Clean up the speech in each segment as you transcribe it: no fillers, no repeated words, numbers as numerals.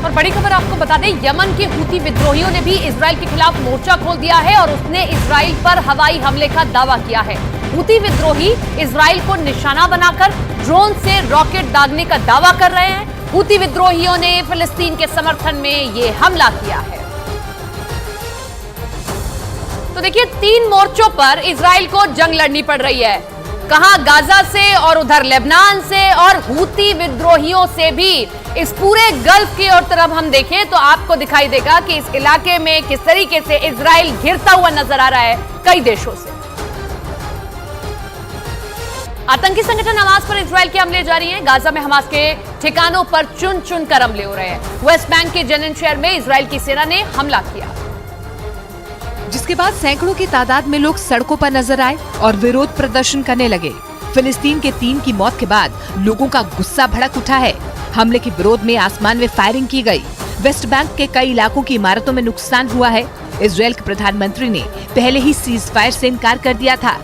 और बड़ी खबर आपको बता दें, यमन के हूती विद्रोहियों ने भी इजराइल के खिलाफ मोर्चा खोल दिया है और उसने इजराइल पर हवाई हमले का दावा किया है। हूती विद्रोही इजराइल को निशाना बनाकर ड्रोन से रॉकेट दागने का दावा कर रहे हैं। हूती विद्रोहियों ने फिलिस्तीन के समर्थन में ये हमला किया है। तो देखिए, 3 मोर्चों पर इजराइल को जंग लड़नी पड़ रही है। कहां गाजा से और उधर लेबनान से और हूती विद्रोहियों से भी। इस पूरे गल्फ की ओर तरफ हम देखें तो आपको दिखाई देगा कि इस इलाके में किस तरीके से इजराइल घिरता हुआ नजर आ रहा है कई देशों से। आतंकी संगठन हमास पर इजराइल के हमले जारी हैं। गाजा में हमास के ठिकानों पर चुन चुन कर हमले हो रहे हैं। वेस्ट बैंक के जेनिन शहर में इजराइल की सेना ने हमला किया, जिसके बाद सैकड़ों की तादाद में लोग सड़कों पर नजर आए और विरोध प्रदर्शन करने लगे। फिलिस्तीन के 3 की मौत के बाद लोगों का गुस्सा भड़क उठा है। हमले के विरोध में आसमान में फायरिंग की गई। वेस्ट बैंक के कई इलाकों की इमारतों में नुकसान हुआ है। इजराइल के प्रधानमंत्री ने पहले ही सीज फायर से इनकार कर दिया था।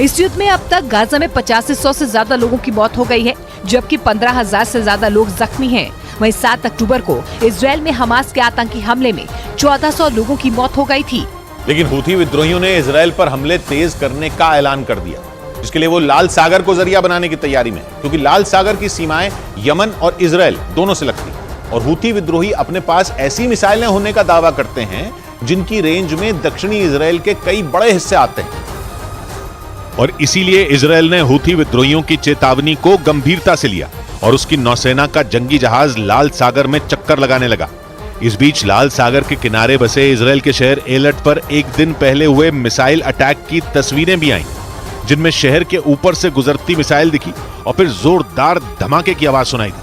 इस युद्ध में अब तक गाजा में 50 से 100 से ज्यादा लोगों की मौत हो गई है, जबकि 15,000 से ज्यादा लोग जख्मी हैं। वहीं 7 अक्टूबर को इजराइल में हमास के आतंकी हमले में 1400 लोगों की मौत हो गई थी। लेकिन हूथी विद्रोहियों ने इजराइल पर हमले तेज करने का ऐलान कर दिया, जिसके लिए वो लाल सागर को जरिया बनाने की तैयारी में है, क्योंकि लाल सागर की सीमाएं यमन और इजराइल दोनों से लगती हैं। और हूथी विद्रोही अपने पास ऐसी मिसाइलें होने का दावा करते हैं जिनकी रेंज में दक्षिणी इजराइल के कई बड़े हिस्से आते हैं। और इसीलिए इजराइल ने हूथी विद्रोहियों की चेतावनी को गंभीरता से लिया और उसकी नौसेना का जंगी जहाज लाल सागर में चक्कर लगाने लगा। इस बीच लाल सागर के किनारे बसे इजराइल के शहर एलट पर एक दिन पहले हुए मिसाइल अटैक की तस्वीरें भी आईं, जिनमें शहर के ऊपर से गुजरती मिसाइल दिखी और फिर जोरदार धमाके की आवाज सुनाई दी।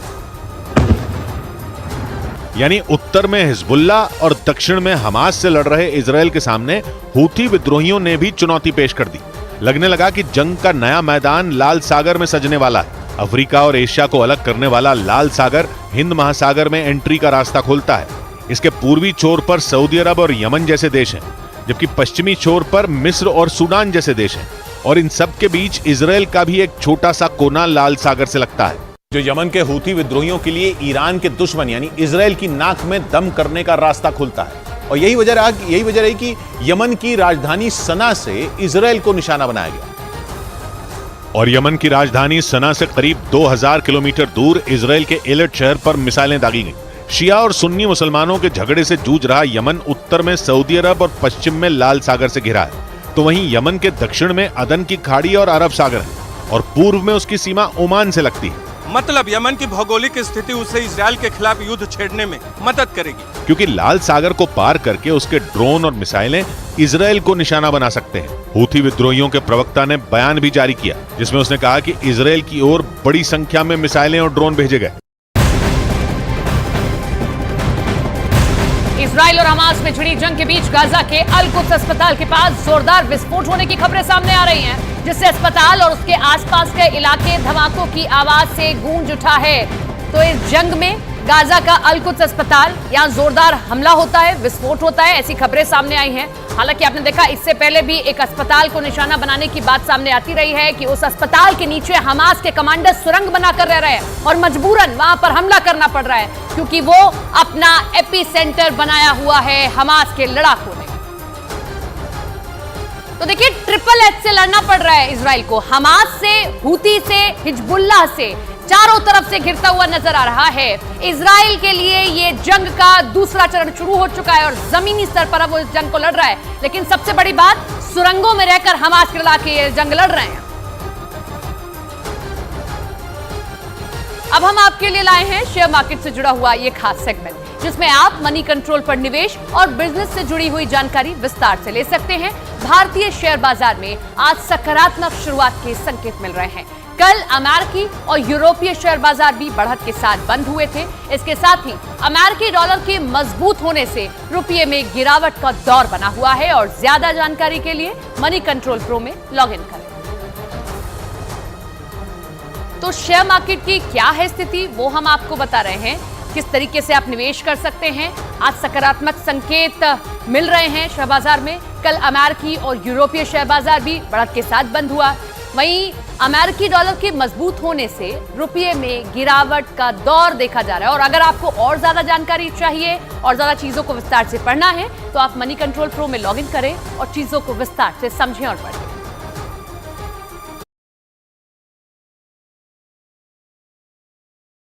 यानी उत्तर में हिजबुल्ला और दक्षिण में हमास से लड़ रहे इजराइल के सामने हूथी विद्रोहियों ने भी चुनौती पेश कर दी। लगने लगा कि जंग का नया मैदान लाल सागर में सजने वाला है। अफ्रीका और एशिया को अलग करने वाला लाल सागर हिंद महासागर में एंट्री का रास्ता खोलता है। इसके पूर्वी छोर पर सऊदी अरब और यमन जैसे देश हैं, जबकि पश्चिमी छोर पर मिस्र और सूडान जैसे देश हैं। और इन सब के बीच इजराइल का भी एक छोटा सा कोना लाल सागर से लगता है, जो यमन के हूथी विद्रोहियों के लिए ईरान के दुश्मन यानी इजराइल की नाक में दम करने का रास्ता खुलता है। और यही वजह रही कि यमन की राजधानी सना से इजराइल को निशाना बनाया गया। और यमन की राजधानी सना से करीब 2000 किलोमीटर दूर इजराइल के एलट शहर पर मिसाइलें दागी गईं। शिया और सुन्नी मुसलमानों के झगड़े से जूझ रहा यमन उत्तर में सऊदी अरब और पश्चिम में लाल सागर से घिरा है, तो वहीं यमन के दक्षिण में अदन की खाड़ी और अरब सागर है और पूर्व में उसकी सीमा ओमान से लगती है। मतलब यमन की भौगोलिक स्थिति उसे इजराइल के खिलाफ युद्ध छेड़ने में मदद करेगी, क्योंकि लाल सागर को पार करके उसके ड्रोन और मिसाइलें इजराइल को निशाना बना सकते हैं। हूथी विद्रोहियों के प्रवक्ता ने बयान भी जारी किया, जिसमें उसने कहा कि इजराइल की ओर बड़ी संख्या में मिसाइलें और ड्रोन भेजे गए। इजराइल और हमास में छिड़ी जंग के बीच गाजा के अल कुद्स अस्पताल के पास जोरदार विस्फोट होने की खबरें सामने आ रही हैं, जिससे अस्पताल और उसके आसपास के इलाके धमाकों की आवाज से गूंज उठा है। तो इस जंग में गाजा का अल कुद्स अस्पताल, यहां जोरदार हमला होता है, विस्फोट होता है, ऐसी खबरें सामने आई हैं। हालांकि आपने देखा, इससे पहले भी एक अस्पताल को निशाना बनाने की बात सामने आती रही है कि उस अस्पताल के नीचे हमास के कमांडर सुरंग बनाकर रह रहे हैं और मजबूरन वहां पर हमला करना पड़ रहा है, क्योंकि वो अपना एपी सेंटर बनाया हुआ है हमास के लड़ाकों ने। तो देखिए, ट्रिपल एच से लड़ना पड़ रहा है इजराइल को। हमास से, हूती से, हिजबुल्लाह से, चारों तरफ से घिरता हुआ नजर आ रहा है। इजराइल के लिए ये जंग का दूसरा चरण शुरू हो चुका है और जमीनी स्तर पर अब वो इस जंग को लड़ रहा है। लेकिन सबसे बड़ी बात, सुरंगों में रहकर हमास के इलाके ये जंग लड़ रहे हैं। अब हम आपके लिए लाए हैं शेयर मार्केट से जुड़ा हुआ ये खास सेगमेंट, जिसमें आप मनी कंट्रोल पर निवेश और बिजनेस से जुड़ी हुई जानकारी विस्तार से ले सकते हैं। भारतीय शेयर बाजार में आज सकारात्मक शुरुआत के संकेत मिल रहे हैं। कल अमेरिकी और यूरोपीय शेयर बाजार भी बढ़त के साथ बंद हुए थे। इसके साथ ही अमेरिकी डॉलर के मजबूत होने से रुपये में गिरावट का दौर बना हुआ है। और ज्यादा जानकारी के लिए मनी कंट्रोल प्रो में लॉग इन करें। तो शेयर मार्केट की क्या है स्थिति, वो हम आपको बता रहे हैं। किस तरीके से आप निवेश कर सकते हैं। आज सकारात्मक संकेत मिल रहे हैं शेयर बाजार में। कल अमेरिकी और यूरोपीय शेयर बाजार भी बढ़त के साथ बंद हुआ। वहीं अमेरिकी डॉलर के मजबूत होने से रुपये में गिरावट का दौर देखा जा रहा है। और अगर आपको और ज्यादा जानकारी चाहिए और ज्यादा चीजों को विस्तार से पढ़ना है तो आप मनी कंट्रोल प्रो में लॉगिन करें और चीजों को विस्तार से समझें और पढ़ें।